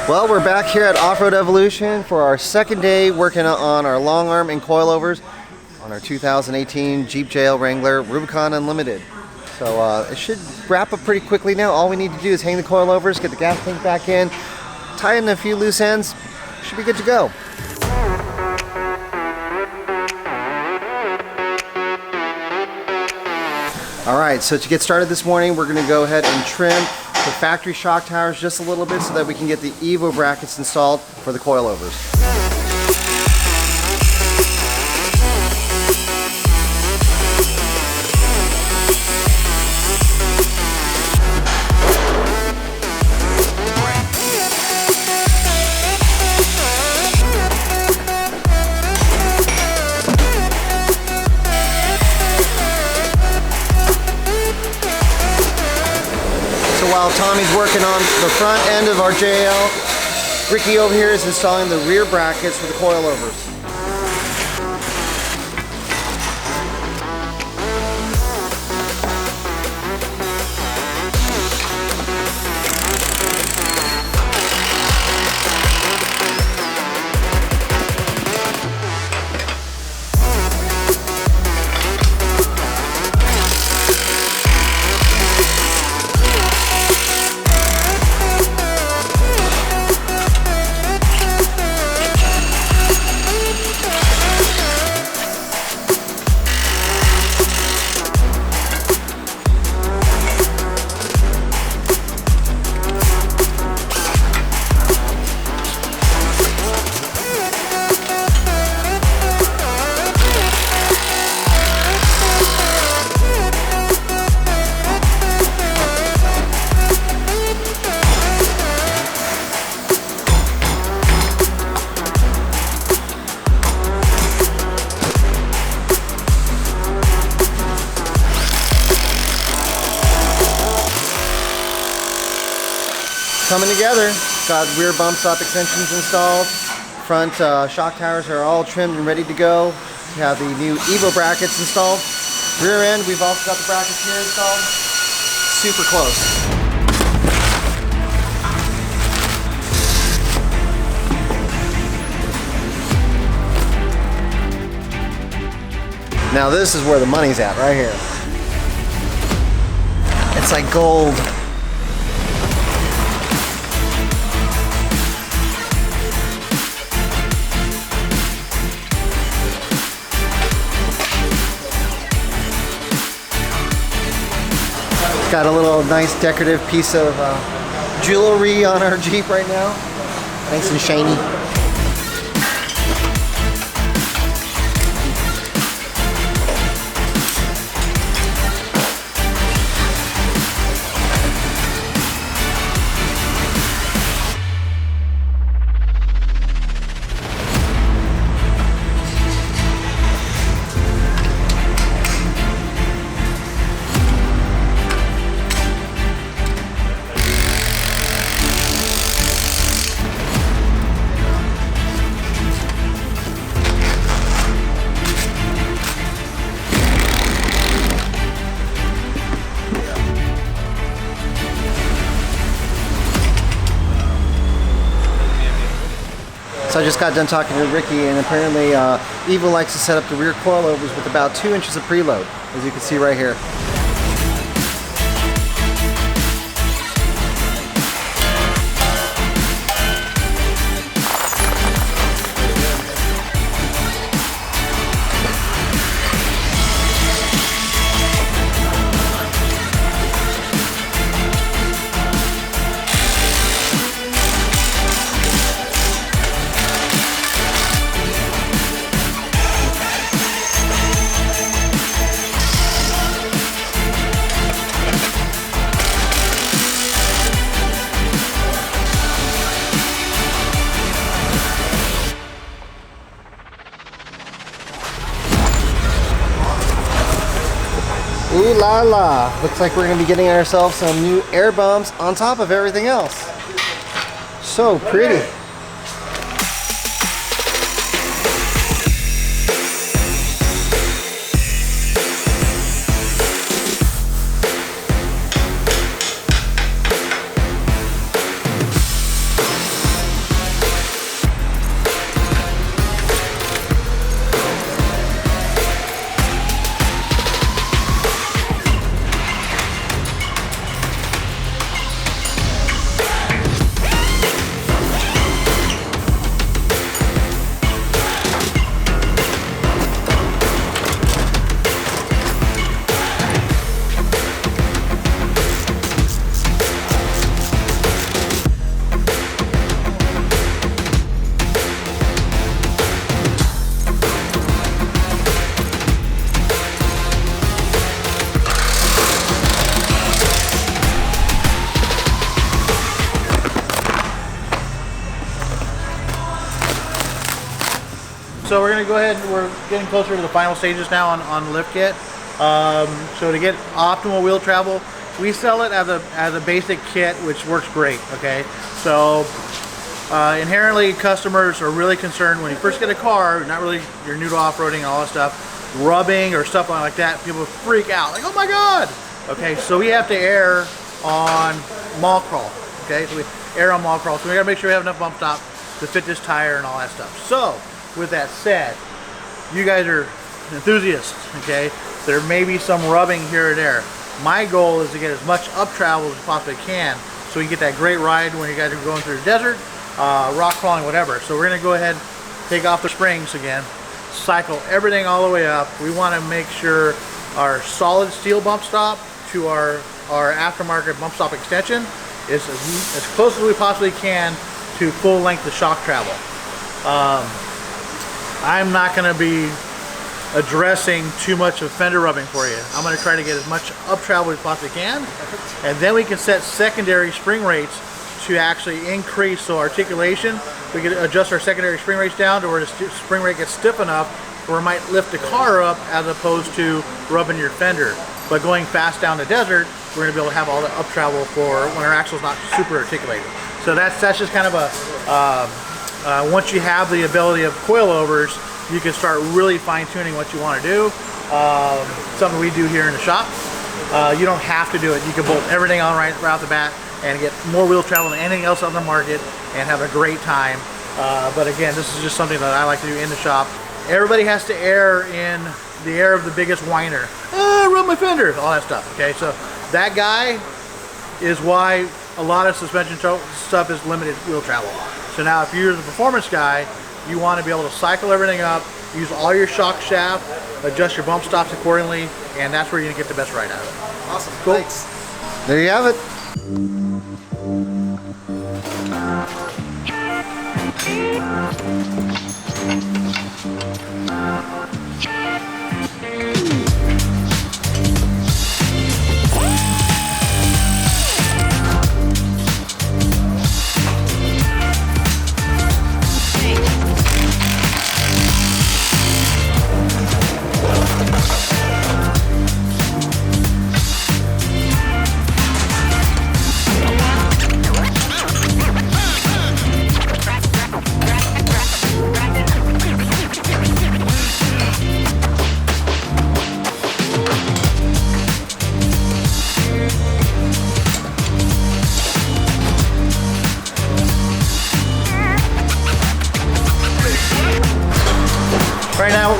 Well, we're back here at Off-Road Evolution for our second day working on our long arm and coilovers on our 2018 Jeep JL Wrangler Rubicon Unlimited. So it should wrap up pretty quickly now. All we need to do is hang the coilovers, get the gas tank back in, tie in a few loose ends, should be good to go. Alright, so to get started this morning, we're going to go ahead and trim the factory shock towers just a little bit so that we can get the EVO brackets installed for the coilovers. So while Tommy's working on the front end of our JL, Ricky over here is installing the rear brackets for the coilovers. Coming together. Got rear bump stop extensions installed. Front shock towers are all trimmed and ready to go. We have the new EVO brackets installed. Rear end, we've also got the brackets here installed. Super close. Now this is where the money's at, right here. It's like gold. Got a little nice decorative piece of jewelry on our Jeep right now. Nice and shiny. So I just got done talking to Ricky, and apparently EVO likes to set up the rear coilovers with about 2 inches of preload, as you can see right here. Ooh la la! Looks like we're going to be getting ourselves some new air bumps on top of everything else. So pretty. so we're gonna go ahead and we're getting closer to the final stages now on the lift kit. So to get optimal wheel travel, we sell it as a basic kit, which works great. Okay, so inherently customers are really concerned when you first get a car, you're new to off-roading and all that stuff, rubbing or stuff like that, people freak out like, oh my god. Okay, so we have to err on mall crawl. Okay, so we err on mall crawl, so we gotta make sure we have enough bump stop to fit this tire and all that stuff. So with that said, you guys are enthusiasts. Okay, there may be some rubbing here or there. My goal is to get as much up travel as we possibly can so we can get that great ride when you guys are going through the desert, rock crawling, whatever. So we're gonna go ahead, take off the springs again, cycle everything all the way up. We wanna make sure our solid steel bump stop to our aftermarket bump stop extension is as close as we possibly can to full length of shock travel. I'm not gonna be addressing too much of fender rubbing for you. I'm going to try to get as much up travel as we possibly can, and then we can set secondary spring rates to actually increase. So articulation, we can adjust our secondary spring rates down to where the spring rate gets stiff enough where it might lift the car up as opposed to rubbing your fender. But going fast down the desert, we're going to be able to have all the up travel for when our axle's not super articulated. So that's just kind of a once you have the ability of coilovers, you can start really fine-tuning what you want to do. Something we do here in the shop. You don't have to do it. You can bolt everything on right off the bat and get more wheel travel than anything else on the market and have a great time. But again, this is just something that I like to do in the shop. Everybody has to err in the air of the biggest whiner. Rub my fender, all that stuff. Okay, so that guy is why a lot of suspension stuff is limited wheel travel. So now if you're the performance guy, you want to be able to cycle everything up, use all your shock shaft, adjust your bump stops accordingly, and that's where you're going to get the best ride out of it. Awesome. Cool. Thanks. There you have it.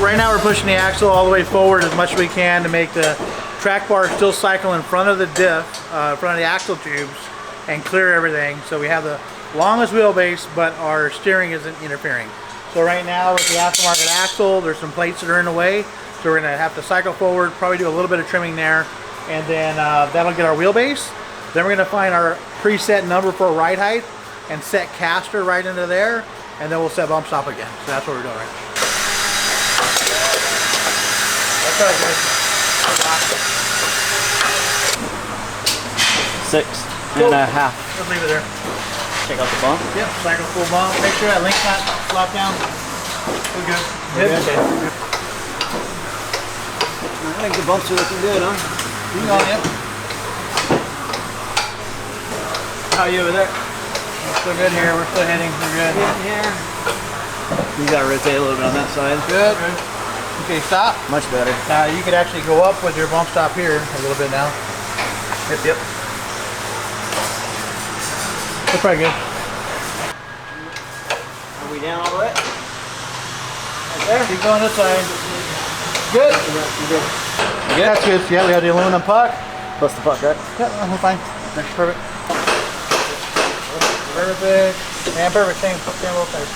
Right now we're pushing the axle all the way forward as much as we can to make the track bar still cycle in front of the diff, in front of the axle tubes, and clear everything. So we have the longest wheelbase, but our steering isn't interfering. So right now with the aftermarket axle, there's some plates that are in the way. So we're gonna have to cycle forward, probably do a little bit of trimming there, and then that'll get our wheelbase. Then we're gonna find our preset number for ride height and set caster right into there, and then we'll set bump stop again. So that's what we're doing right now. That's right, guys. 6.5. Just leave it there. Check out the bump. Yep, cycle full bump. Make sure that link's not locked down. We're good. Okay. I think the bumps are looking good, huh? You on it. How are you over there? We're still good here. We're still hitting. We're good. Here. You gotta rotate a little bit on that side. Good. Okay, stop. Much better. Now you could actually go up with your bump stop here a little bit now. Yep. That's probably good. Are we down all the way? Right there? Keep going this side. Good. You good? That's good. Yeah, we have the aluminum puck. Plus the puck, right? Yeah, we're fine. That's perfect. Perfect. Man, perfect. Same little size.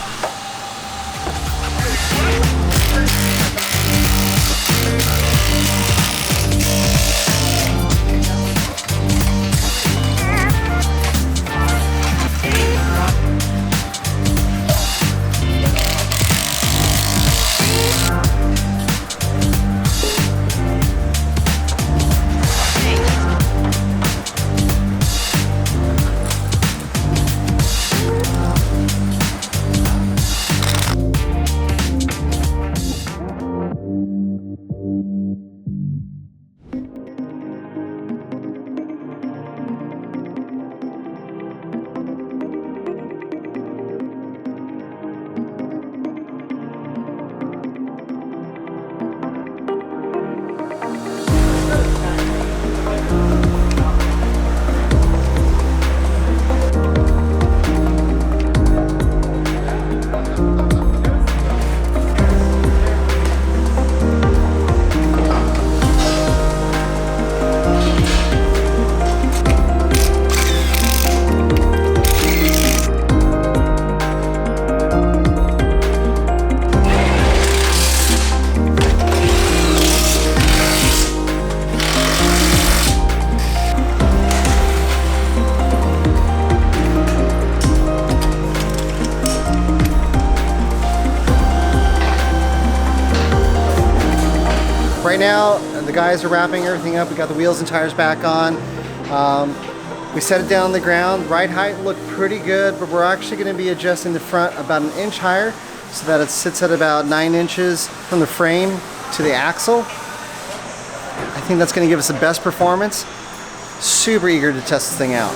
Right now, the guys are wrapping everything up. We got the wheels and tires back on. We set it down on the ground. Ride height looked pretty good, but we're actually going to be adjusting the front about an inch higher so that it sits at about 9 inches from the frame to the axle. I think that's going to give us the best performance. Super eager to test this thing out.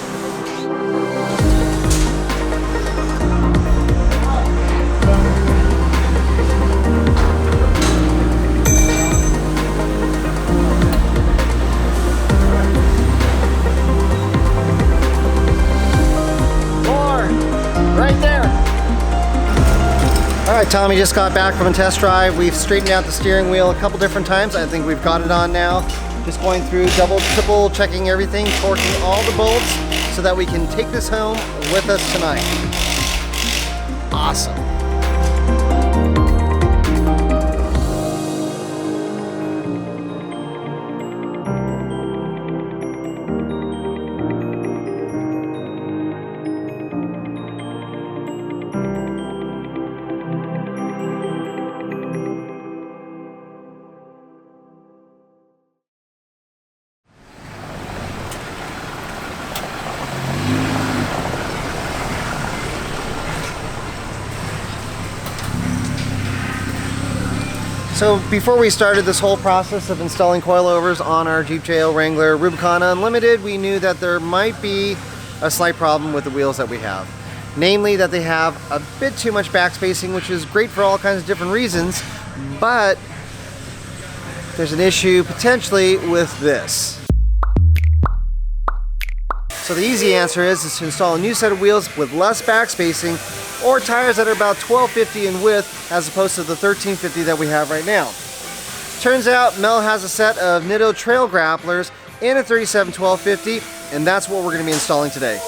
Alright, Tommy just got back from a test drive. We've straightened out the steering wheel a couple different times. I think we've got it on now. Just going through double, triple, checking everything, torquing all the bolts so that we can take this home with us tonight. Awesome. So before we started this whole process of installing coilovers on our Jeep JL Wrangler Rubicon Unlimited, we knew that there might be a slight problem with the wheels that we have. Namely that they have a bit too much backspacing, which is great for all kinds of different reasons, but there's an issue potentially with this. So the easy answer is to install a new set of wheels with less backspacing or tires that are about 1250 in width as opposed to the 1350 that we have right now. Turns out Mel has a set of Nitto trail grapplers in a 37 1250, and that's what we're going to be installing today.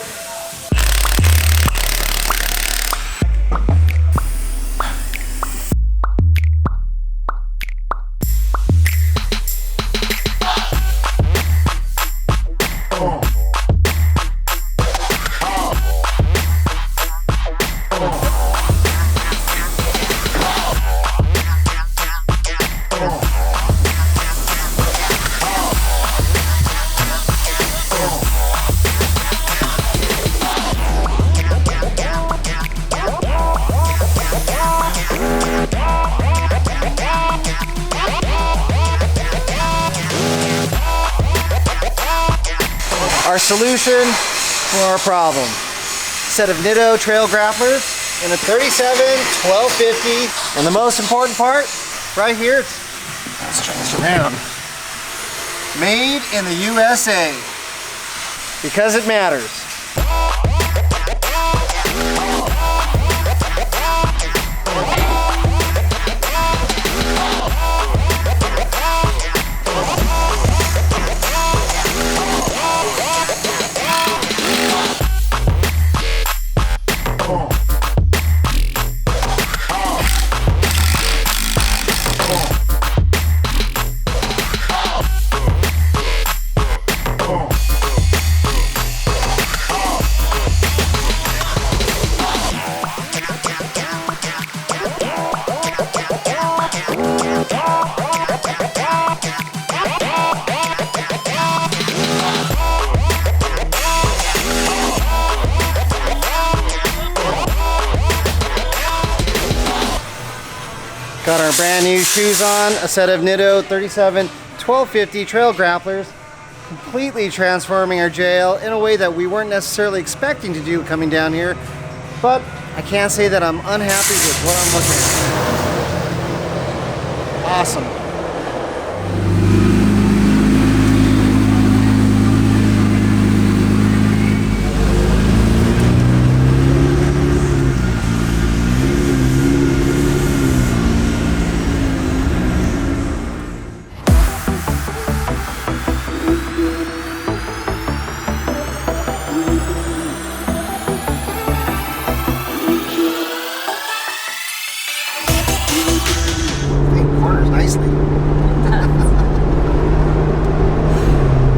Our solution for our problem. Set of Nitto trail grapplers in a 37 1250, and the most important part right here, let's turn this around, made in the USA, because it matters. Got our brand new shoes on, a set of Nitto 37 1250 trail grapplers, completely transforming our JL in a way that we weren't necessarily expecting to do coming down here, but I can't say that I'm unhappy with what I'm looking at. Awesome.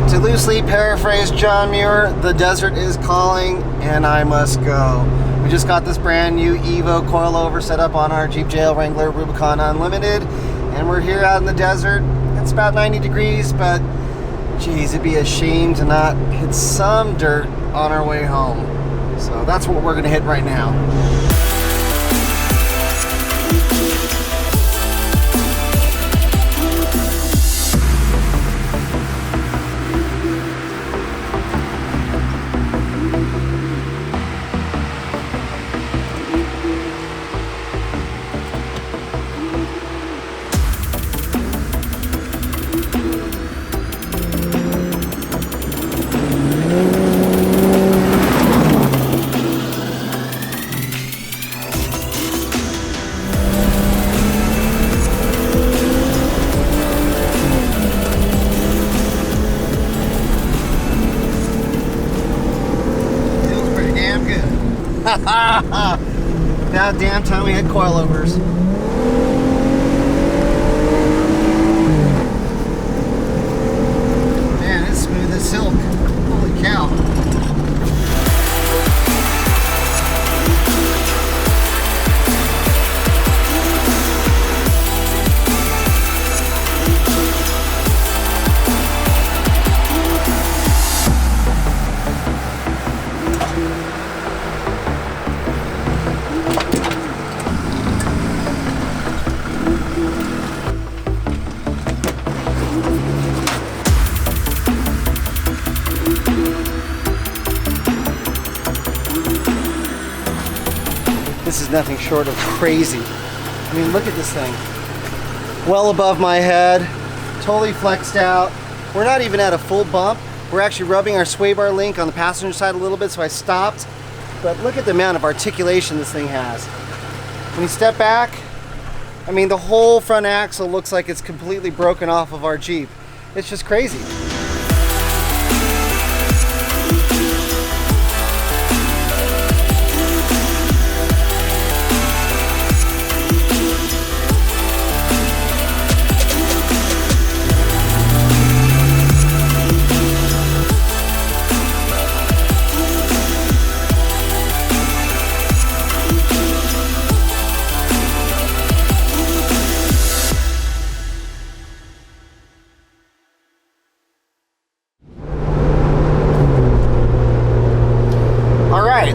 To loosely paraphrase John Muir, the desert is calling and I must go. We just got this brand new EVO coilover set up on our Jeep JL Wrangler Rubicon Unlimited, and we're here out in the desert, and It's about 90 degrees, but geez, it'd be a shame to not hit some dirt on our way home. So that's what we're gonna hit right now. About damn time we had coilovers. Man, it's smooth as silk. Holy cow. This is nothing short of crazy. I mean, look at this thing. Well above my head, totally flexed out. We're not even at a full bump. We're actually rubbing our sway bar link on the passenger side a little bit, so I stopped. But look at the amount of articulation this thing has. When you step back, I mean, the whole front axle looks like it's completely broken off of our Jeep. It's just crazy.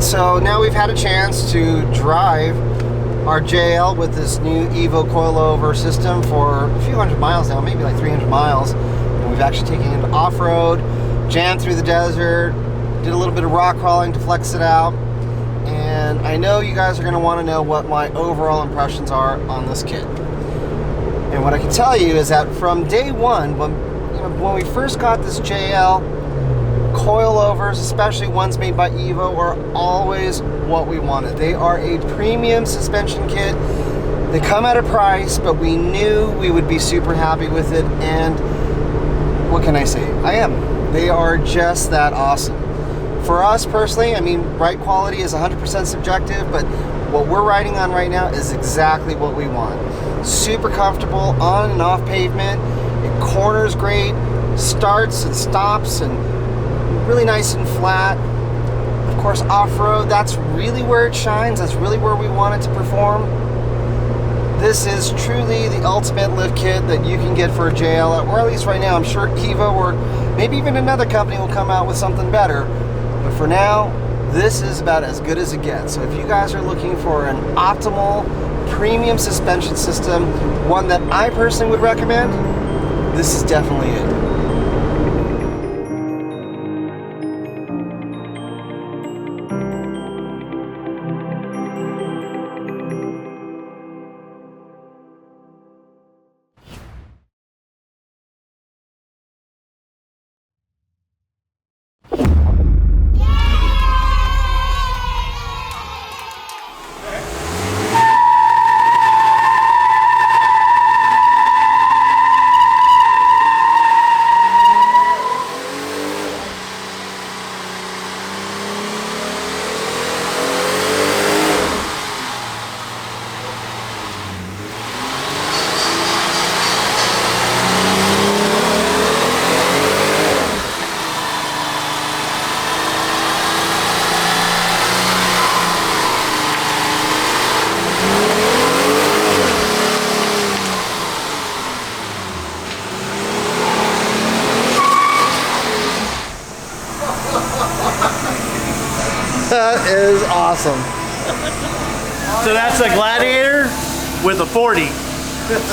So now we've had a chance to drive our JL with this new EVO coilover system for a few hundred miles now, maybe like 300 miles. And we've actually taken it off-road, jammed through the desert, did a little bit of rock crawling to flex it out. And I know you guys are going to want to know what my overall impressions are on this kit. And what I can tell you is that from day one, when we first got this JL, coilovers, especially ones made by EVO, are always what we wanted. They are a premium suspension kit. They come at a price, but we knew we would be super happy with it, and what can I say? I am. They are just that awesome. For us personally, I mean, ride quality is 100% subjective, but what we're riding on right now is exactly what we want. Super comfortable on and off pavement. It corners great, starts and stops, and really nice and flat. Of course, off-road, that's really where it shines. That's really where we want it to perform. This is truly the ultimate lift kit that you can get for a JL, or at least right now. I'm sure EVO or maybe even another company will come out with something better. But for now, this is about as good as it gets. So if you guys are looking for an optimal premium suspension system, one that I personally would recommend, this is definitely it. awesome. So that's a Gladiator with a 40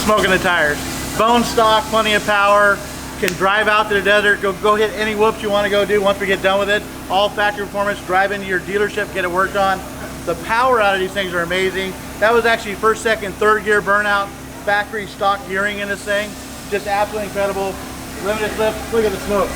smoking the tires. Bone stock, plenty of power, can drive out to the desert, go hit any whoops you want to go do once we get done with it. All factory performance, drive into your dealership, get it worked on. The power out of these things are amazing. That was actually first, second, third gear burnout, factory stock gearing in this thing. Just absolutely incredible. Limited slip, look at the smoke.